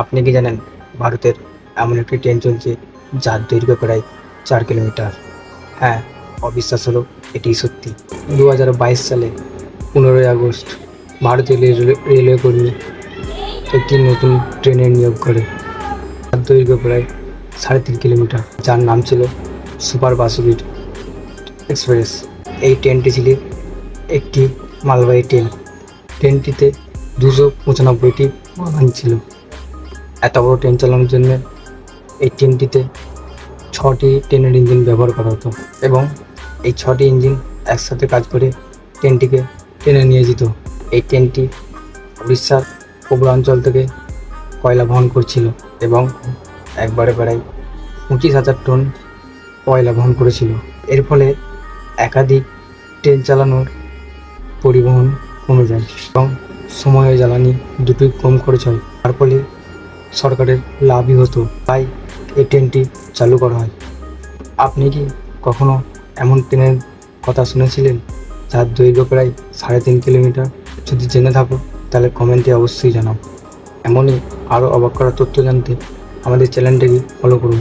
আপনি কি জানেন ভারতের এমন একটি ট্রেন চলছে যার দৈর্ঘ্য প্রায় 4 কিলোমিটার? হ্যাঁ, অবিশ্বাস হলো এটি সত্যি। 2022 সালে 15ই আগস্ট ভারতীয় রেলওয়ে কর্মী একটি নতুন ট্রেনের নিয়োগ করে, যার দৈর্ঘ্য প্রায় 3.5 কিলোমিটার, যার নাম ছিল সুপার বাসুদেব এক্সপ্রেস। এই ট্রেনটি ছিল একটি মালবাহী ট্রেন। ট্রেনটিতে 295টি বাগান ছিল। এত বড় ট্রেন চালানোর জন্য এই ট্রেনটিতে 6টি ট্রেনের ইঞ্জিন ব্যবহার করা হতো এবং এই 6টি ইঞ্জিন একসাথে কাজ করে ট্রেনটিকে টেনে নিয়ে যেত। এই ট্রেনটি উড়িষ্যার পূর্বাঞ্চল থেকে কয়লা বহন করছিল এবং একবারে প্রায় 25,000 টন কয়লা বহন করেছিল। এর ফলে একাধিক ট্রেন চালানোর পরিবহন কমে যায় এবং সময় ও জ্বালানি দুটোই কম খরচ হয়। তার ফলে সরকারের লাভই হতো, তাই এই ট্রেনটি চালু করা হয়। আপনি কি কখনো এমন ট্রেনের কথা শুনেছিলেন যার দৈর্ঘ্য প্রায় 3.5 কিলোমিটার? যদি জেনে থাকো তাহলে কমেন্টে অবশ্যই জানাও। এমনই আরও অবাক করা তথ্য জানতে আমাদের চ্যানেলটিকে ফলো করুন।